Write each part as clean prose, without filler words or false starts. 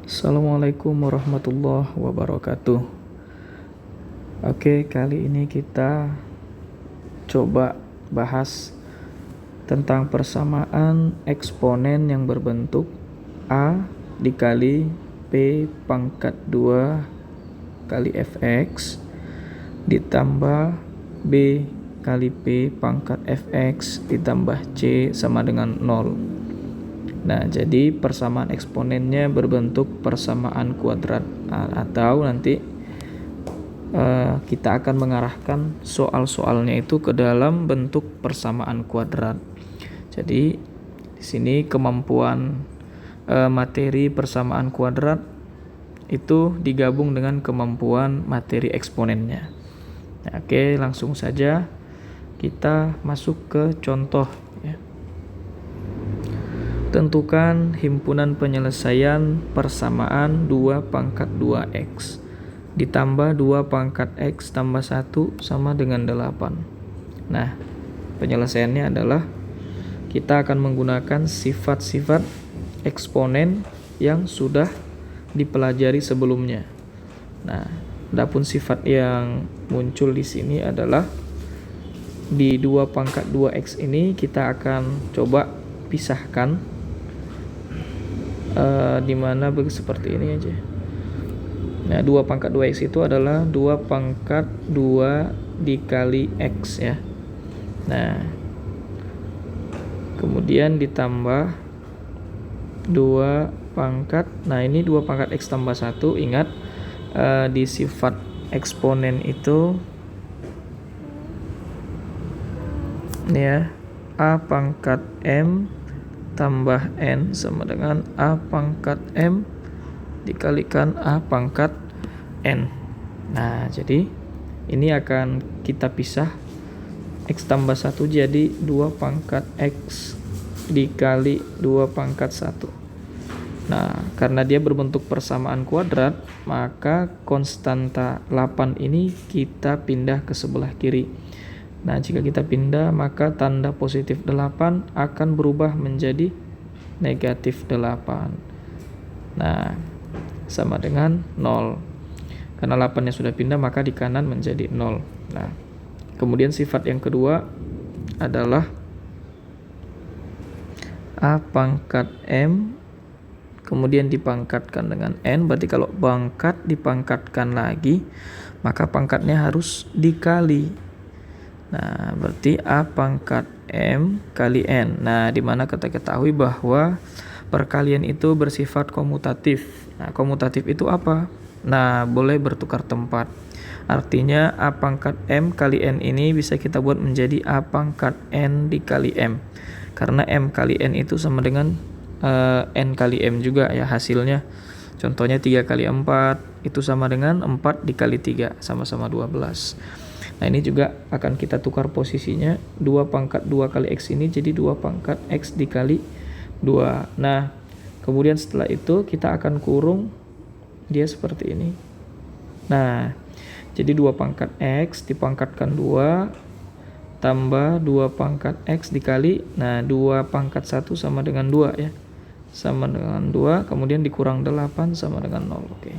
Assalamualaikum warahmatullahi wabarakatuh. Oke, kali ini kita coba bahas tentang persamaan eksponen yang berbentuk A dikali P pangkat 2 kali Fx ditambah B kali P pangkat Fx ditambah C sama dengan 0. Nah, jadi persamaan eksponennya berbentuk persamaan kuadrat, atau nanti kita akan mengarahkan soal-soalnya itu ke dalam bentuk persamaan kuadrat. Jadi di sini kemampuan materi persamaan kuadrat itu digabung dengan kemampuan materi eksponennya. Nah, oke, langsung saja kita masuk ke contoh ya. Tentukan himpunan penyelesaian persamaan 2 pangkat 2x ditambah 2 pangkat x tambah 1 sama dengan 8. Nah, penyelesaiannya adalah kita akan menggunakan sifat-sifat eksponen yang sudah dipelajari sebelumnya. Nah, adapun sifat yang muncul di sini adalah di 2 pangkat 2x ini kita akan coba pisahkan dimana seperti ini aja. Nah, 2 pangkat 2x itu adalah 2 pangkat 2 dikali x ya. Nah, kemudian ditambah 2 pangkat, nah ini 2 pangkat x tambah 1. Ingat, di sifat eksponen itu ya, a pangkat m tambah n sama dengan a pangkat m dikalikan a pangkat n. Nah, jadi ini akan kita pisah, x tambah 1 jadi 2 pangkat x dikali 2 pangkat 1. Nah, karena dia berbentuk persamaan kuadrat, maka konstanta 8 ini kita pindah ke sebelah kiri. Nah, jika kita pindah, maka tanda positif 8 akan berubah menjadi negatif 8. Nah, sama dengan 0. Karena 8-nya sudah pindah, maka di kanan menjadi 0. Nah, kemudian sifat yang kedua adalah a pangkat m kemudian dipangkatkan dengan n. Berarti kalau pangkat dipangkatkan lagi, maka pangkatnya harus dikali. Nah, berarti a pangkat m kali n. Nah, dimana kita ketahui bahwa perkalian itu bersifat komutatif. Nah, komutatif itu apa? Nah, boleh bertukar tempat. Artinya a pangkat m kali n ini bisa kita buat menjadi a pangkat n dikali m. Karena m kali n itu sama dengan n kali m juga ya hasilnya. Contohnya 3 kali 4 itu sama dengan 4 dikali 3, sama-sama 12. Nah, ini juga akan kita tukar posisinya. 2 pangkat 2 kali x ini jadi 2 pangkat x dikali 2. Nah, kemudian setelah itu kita akan kurung dia seperti ini. Nah, jadi 2 pangkat x dipangkatkan 2 tambah 2 pangkat x dikali, nah 2 pangkat 1 sama dengan 2 ya. Sama dengan 2, kemudian dikurang 8 sama dengan 0. Oke.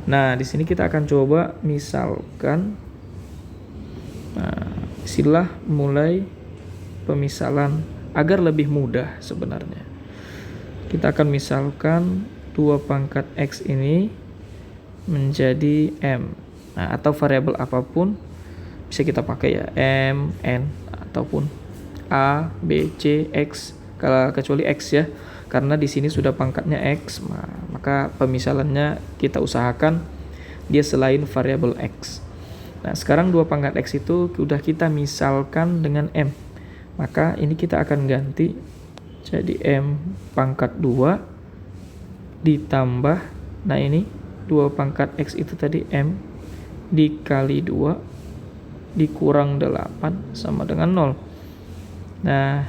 Nah, di sini kita akan coba misalkan, nah, sila mulai pemisalan agar lebih mudah sebenarnya. Kita akan misalkan 2 pangkat x ini menjadi m. Nah, atau variabel apapun bisa kita pakai ya, m, n, ataupun a, b, c, x, kalau kecuali x ya. Karena di sini sudah pangkatnya x, maka pemisalannya kita usahakan dia selain variabel x. Nah, sekarang 2 pangkat x itu sudah kita misalkan dengan m. Maka ini kita akan ganti jadi m pangkat 2 ditambah, nah ini 2 pangkat x itu tadi m dikali 2 dikurang 8 sama dengan 0. Nah,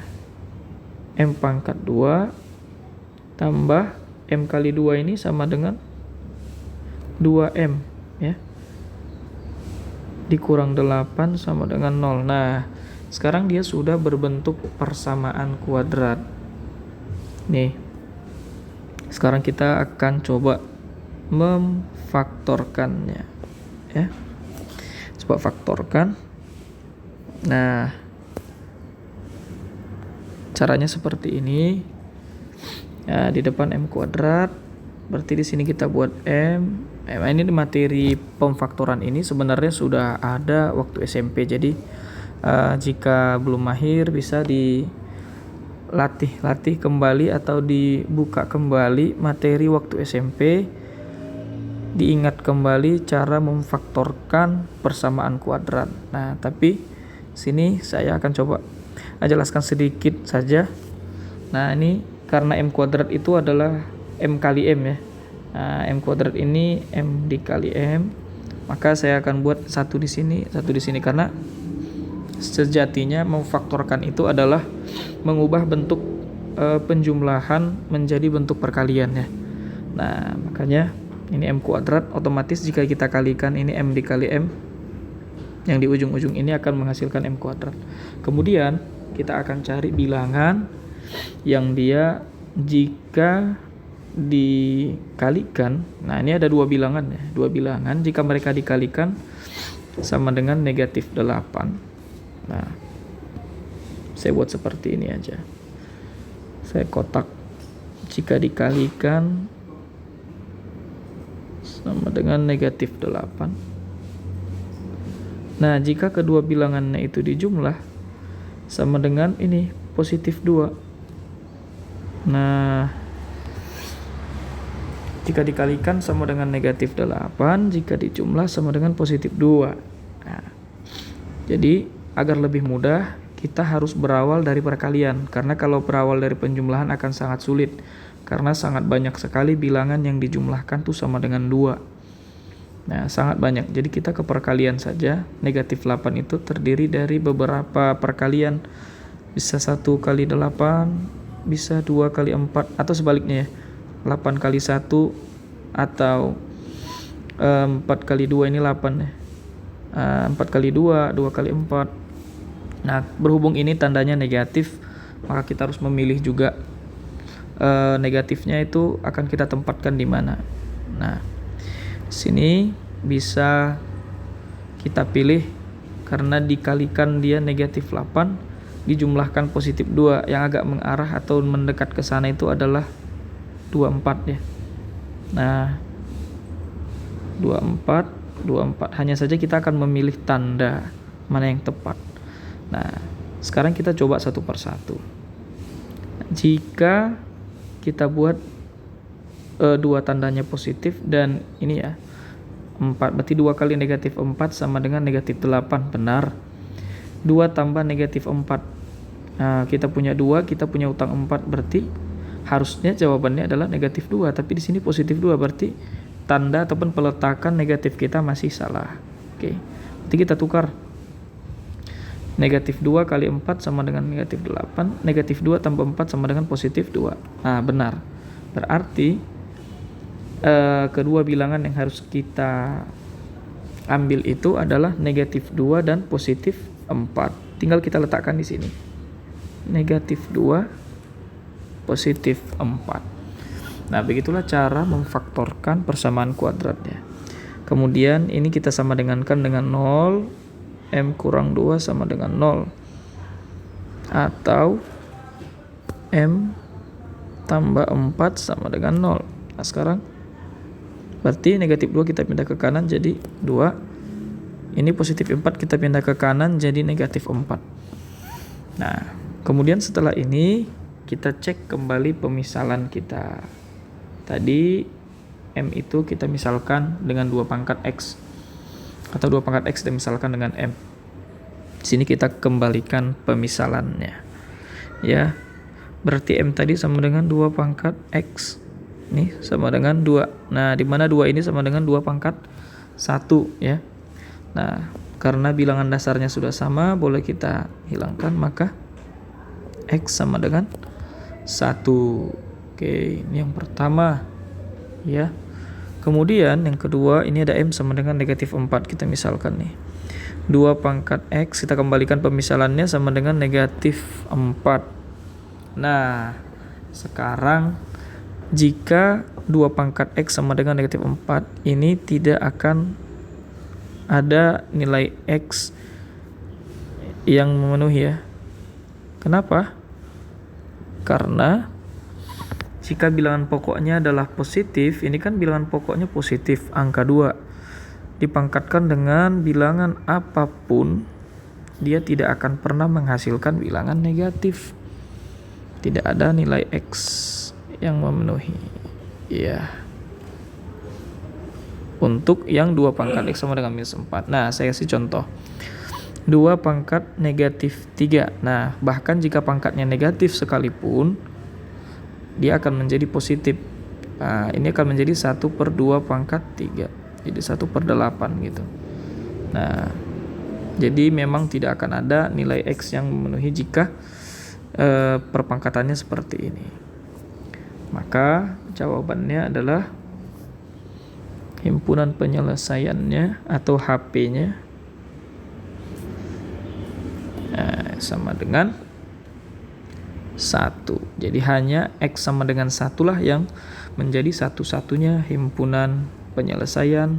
m pangkat 2 tambah m kali 2 ini sama dengan 2m ya, dikurang 8 sama dengan 0. Nah, sekarang dia sudah berbentuk persamaan kuadrat. Nih, Sekarang kita akan coba memfaktorkannya, ya. Coba faktorkan. Nah, caranya seperti ini. Ya, di depan M kuadrat, berarti di sini kita buat M. Ini di materi pemfaktoran ini sebenarnya sudah ada waktu SMP. Jadi jika belum mahir bisa dilatih kembali atau dibuka kembali materi waktu SMP. Diingat kembali cara memfaktorkan persamaan kuadrat. Nah, tapi sini saya akan coba jelaskan sedikit saja. Nah, ini karena M kuadrat itu adalah M kali M, ya. Nah, M kuadrat ini M dikali M, maka saya akan buat satu di sini karena sejatinya memfaktorkan itu adalah mengubah bentuk penjumlahan menjadi bentuk perkalian, ya. Nah, makanya ini M kuadrat, otomatis jika kita kalikan ini M dikali M, yang di ujung-ujung ini akan menghasilkan M kuadrat. Kemudian kita akan cari bilangan yang dia jika dikalikan, nah ini ada dua bilangan, ya. Dua bilangan jika mereka dikalikan sama dengan negatif 8. Nah, saya buat seperti ini aja. Saya kotak jika dikalikan sama dengan negatif 8. Nah, jika kedua bilangannya itu dijumlah sama dengan ini positif 2. Nah, jika dikalikan sama dengan negatif 8, jika dijumlah sama dengan positif 2. Nah, jadi agar lebih mudah kita harus berawal dari perkalian, karena kalau berawal dari penjumlahan akan sangat sulit karena sangat banyak sekali bilangan yang dijumlahkan tuh sama dengan 2. Nah, sangat banyak. Jadi kita ke perkalian saja. Negatif 8 itu terdiri dari beberapa perkalian. Bisa 1 kali 8, bisa 2 kali 4, atau sebaliknya, ya. 8 kali 1 atau 4 kali 2 ini 8, ya. 4 kali 2, 2 kali 4. Nah, berhubung ini tandanya negatif, maka kita harus memilih juga negatifnya itu akan kita tempatkan di mana. Nah, sini bisa kita pilih karena dikalikan dia negatif 8, dijumlahkan positif 2, yang agak mengarah atau mendekat ke sana itu adalah 24, ya. Nah, 24 hanya saja kita akan memilih tanda mana yang tepat. Nah, sekarang kita coba satu persatu. Jika kita buat dua tandanya positif dan ini, ya, 4, berarti 2 kali negatif 4 sama dengan negatif 8, benar. 2 tambah negatif 4. Nah, kita punya 2, kita punya utang 4, berarti harusnya jawabannya adalah negatif 2, tapi di sini positif 2, berarti tanda ataupun peletakan negatif kita masih salah. Oke. Berarti kita tukar. Negatif 2 kali 4 sama dengan negatif 8. Negatif 2 tambah 4 sama dengan positif 2. Nah, benar. Berarti kedua bilangan yang harus kita ambil itu adalah negatif 2 dan positif 4. Tinggal kita letakkan di sini. Negatif 2, positif 4. Nah, begitulah cara memfaktorkan persamaan kuadratnya. Kemudian ini kita sama dengankan dengan 0. M kurang 2 sama dengan 0. Atau M tambah 4 sama dengan 0. Nah, sekarang berarti negatif 2 kita pindah ke kanan jadi 2. Ini positif 4 kita pindah ke kanan jadi negatif 4. Nah, kemudian setelah ini kita cek kembali pemisalan kita. Tadi M itu kita misalkan dengan 2 pangkat X. Atau 2 pangkat X dimisalkan dengan M. Di sini kita kembalikan pemisalannya. Ya. Berarti M tadi sama dengan 2 pangkat X. Nih sama dengan 2. Nah, di mana 2 ini sama dengan 2 pangkat 1, ya. Nah, karena bilangan dasarnya sudah sama, boleh kita hilangkan, maka X sama dengan 1. Oke, ini yang pertama, ya. Kemudian yang kedua, ini ada M sama dengan negatif 4. Kita misalkan nih 2 pangkat X, kita kembalikan pemisalannya sama dengan negatif 4. Nah, sekarang Jika 2 pangkat X sama dengan negatif 4, ini tidak akan ada nilai X yang memenuhi ya. Kenapa? Karena jika bilangan pokoknya adalah positif, ini kan bilangan pokoknya positif, angka 2. Dipangkatkan dengan bilangan apapun, dia tidak akan pernah menghasilkan bilangan negatif. Tidak ada nilai X yang memenuhi. Ya. Untuk yang 2 pangkat X sama dengan minus 4. Nah, saya kasih contoh. 2 pangkat negatif 3. Nah, bahkan jika pangkatnya negatif sekalipun, dia akan menjadi positif. Nah, ini akan menjadi 1/2 pangkat 3. Jadi 1/8 gitu. Nah, jadi memang tidak akan ada nilai X yang memenuhi jika perpangkatannya seperti ini. Maka jawabannya adalah himpunan penyelesaiannya atau HP-nya sama dengan 1. Jadi hanya X sama dengan 1 lah yang menjadi satu-satunya himpunan penyelesaian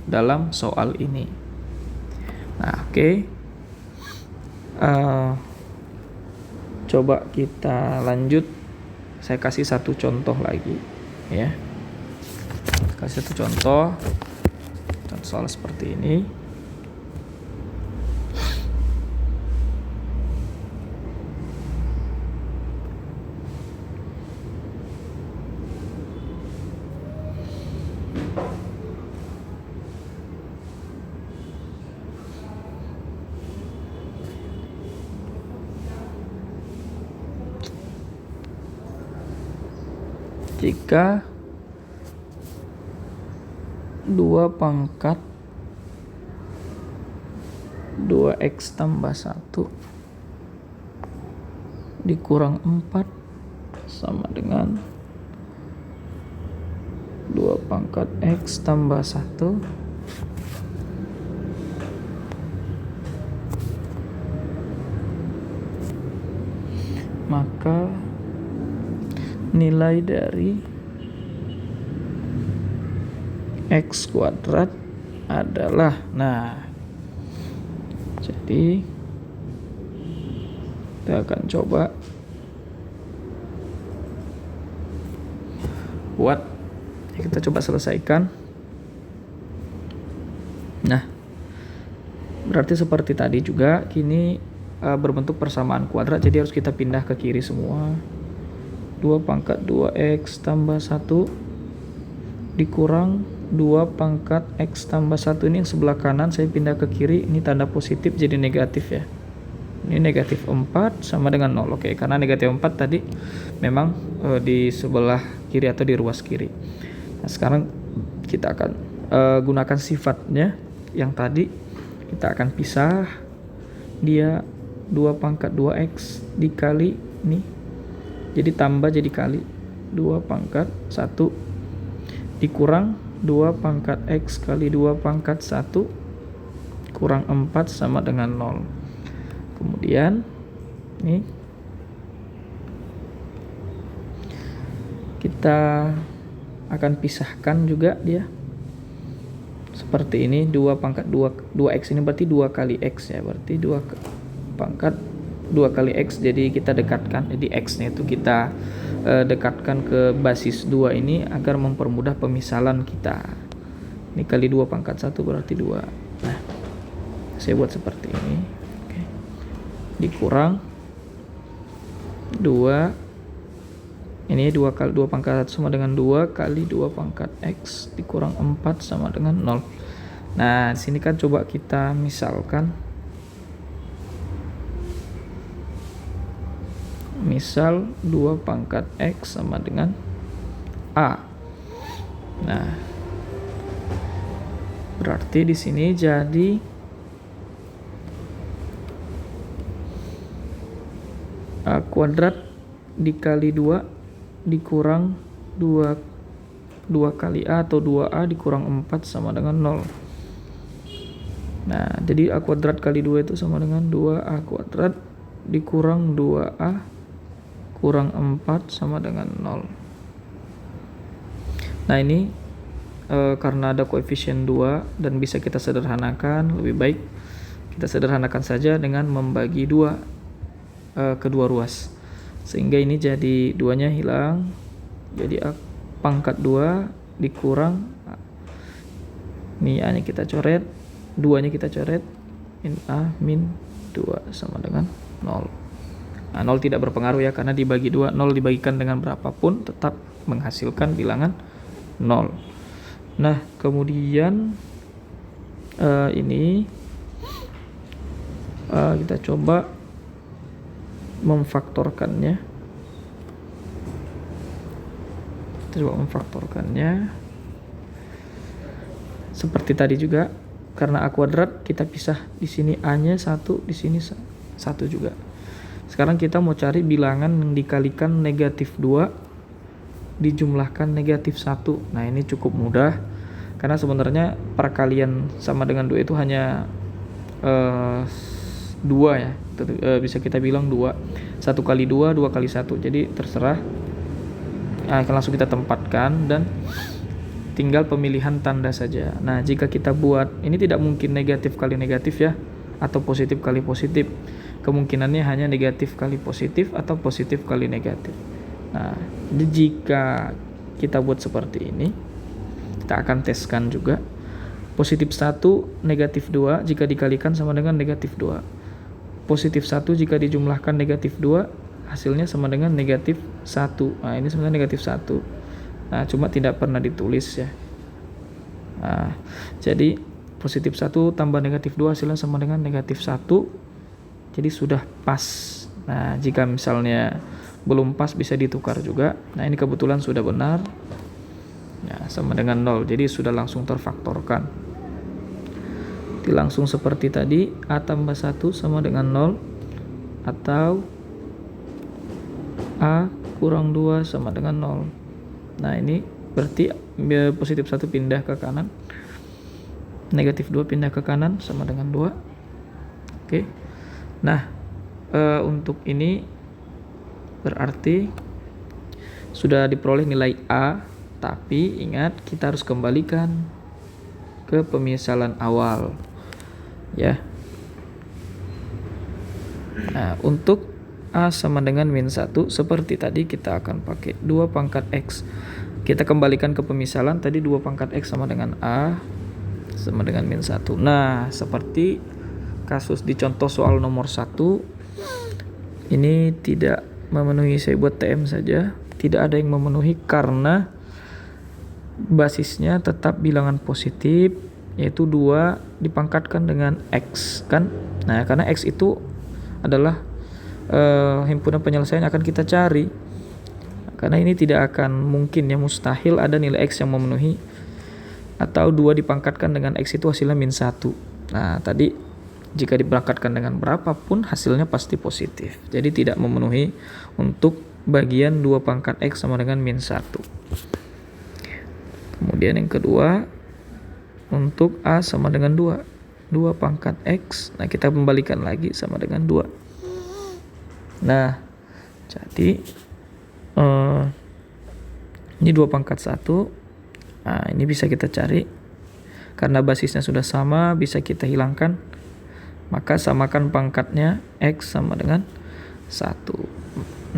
dalam soal ini. Nah, oke. Coba kita lanjut. Saya kasih satu contoh lagi ya. Kasih satu contoh soal seperti ini. Jika 2 pangkat 2x tambah 1 dikurang 4 sama dengan 2 pangkat x tambah 1 maka nilai dari X kuadrat adalah, nah, jadi kita akan coba buat, kita coba selesaikan. Nah, berarti seperti tadi juga, kini berbentuk persamaan kuadrat, jadi harus kita pindah ke kiri semua. 2 pangkat 2x tambah 1 dikurang 2 pangkat x tambah 1, ini yang sebelah kanan saya pindah ke kiri, ini tanda positif jadi negatif ya. Ini negatif 4 sama dengan 0. Oke, karena negatif 4 tadi memang di sebelah kiri atau di ruas kiri. Nah, sekarang kita akan gunakan sifatnya yang tadi, kita akan pisah dia 2 pangkat 2x dikali nih, jadi tambah jadi kali 2 pangkat 1 dikurang 2 pangkat x kali 2 pangkat 1 kurang 4 sama dengan 0. Kemudian nih kita akan pisahkan juga dia seperti ini. 2 pangkat 2x ini berarti 2 kali x ya, berarti 2 pangkat 2 kali x, jadi kita dekatkan, jadi x nya itu kita dekatkan ke basis 2 ini agar mempermudah pemisalan kita. Ini kali 2 pangkat 1 berarti 2. Nah, saya buat seperti ini. Oke. Dikurang 2, ini 2 kali 2 pangkat 1 sama dengan 2 kali 2 pangkat x dikurang 4 sama dengan 0. Nah, di sini kan coba kita misalkan. Misal 2 pangkat x sama dengan a. Nah, berarti di sini jadi a kuadrat dikali 2 dikurang 2 kali a atau 2a dikurang 4 sama dengan 0. Nah, jadi a kuadrat kali 2 itu sama dengan 2a kuadrat dikurang 2a kurang 4 sama dengan 0. Nah ini karena ada koefisien 2 dan bisa kita sederhanakan, lebih baik kita sederhanakan saja dengan membagi 2 kedua ruas, sehingga ini jadi 2-nya hilang, jadi A pangkat 2 dikurang ini A nya kita coret, 2-nya kita coret, min A min 2 sama dengan 0. Nah, 0 tidak berpengaruh ya, karena dibagi 2, 0 dibagikan dengan berapapun tetap menghasilkan bilangan 0. Nah, kemudian ini kita coba memfaktorkannya. Seperti tadi juga, karena A kuadrat kita pisah, di sini A-nya 1, di sini 1 juga. Sekarang kita mau cari bilangan yang dikalikan negatif 2 dijumlahkan negatif 1. Nah ini cukup mudah, karena sebenarnya perkalian sama dengan 2 itu hanya 2 ya, bisa kita bilang 2. 1 kali 2, 2 kali 1, jadi terserah. Nah, langsung kita tempatkan dan tinggal pemilihan tanda saja. Nah jika kita buat, ini tidak mungkin negatif kali negatif ya, atau positif kali positif. Kemungkinannya hanya negatif kali positif atau positif kali negatif. Nah, jika kita buat seperti ini, kita akan teskan juga. Positif 1, negatif 2 jika dikalikan sama dengan negatif 2. Positif 1 jika dijumlahkan negatif 2, hasilnya sama dengan negatif 1. Nah, ini sebenarnya negatif 1. Nah, cuma tidak pernah ditulis ya. Nah, jadi positif 1 tambah negatif 2 hasilnya sama dengan negatif 1. Jadi sudah pas. Nah jika misalnya belum pas bisa ditukar juga. Nah ini kebetulan sudah benar ya, sama dengan 0, jadi sudah langsung terfaktorkan. Jadi langsung seperti tadi, A tambah 1 sama dengan 0, atau A kurang 2 sama dengan 0. Nah ini berarti positif 1 pindah ke kanan, negatif 2 pindah ke kanan sama dengan 2. Oke. Nah, untuk ini berarti sudah diperoleh nilai A, tapi ingat kita harus kembalikan ke pemisalan awal ya. Nah, untuk A sama dengan min 1 seperti tadi, kita akan pakai 2 pangkat X. Kita kembalikan ke pemisalan, tadi 2 pangkat X sama dengan A sama dengan min 1. Nah, seperti kasus di contoh soal nomor 1 ini tidak memenuhi, saya buat TM saja, tidak ada yang memenuhi karena basisnya tetap bilangan positif, yaitu 2 dipangkatkan dengan X kan. Nah karena X itu adalah himpunan penyelesaian akan kita cari, karena ini tidak akan mungkin ya, mustahil ada nilai X yang memenuhi, atau 2 dipangkatkan dengan X itu hasilnya min 1. Nah tadi jika diberangkatkan dengan berapapun hasilnya pasti positif, jadi tidak memenuhi untuk bagian 2 pangkat X sama dengan min 1. Kemudian yang kedua, untuk A sama dengan 2 pangkat X, nah kita kembalikan lagi sama dengan 2. Nah jadi ini 2 pangkat 1. Nah ini bisa kita cari, karena basisnya sudah sama bisa kita hilangkan, maka samakan pangkatnya X sama dengan 1.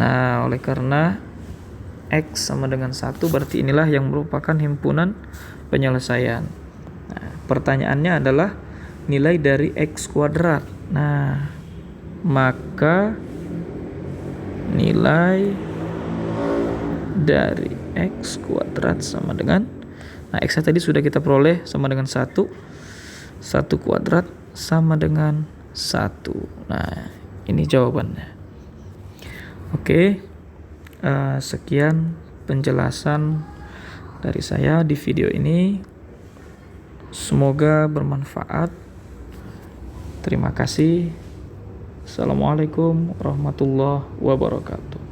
Nah oleh karena X sama dengan 1, berarti inilah yang merupakan himpunan penyelesaian. Nah, pertanyaannya adalah nilai dari X kuadrat. Nah maka nilai dari X kuadrat sama dengan, nah X tadi sudah kita peroleh sama dengan 1 kuadrat sama dengan 1. Nah ini jawabannya. Oke, sekian penjelasan dari saya di video ini, semoga bermanfaat. Terima kasih. Assalamualaikum warahmatullahi wabarakatuh.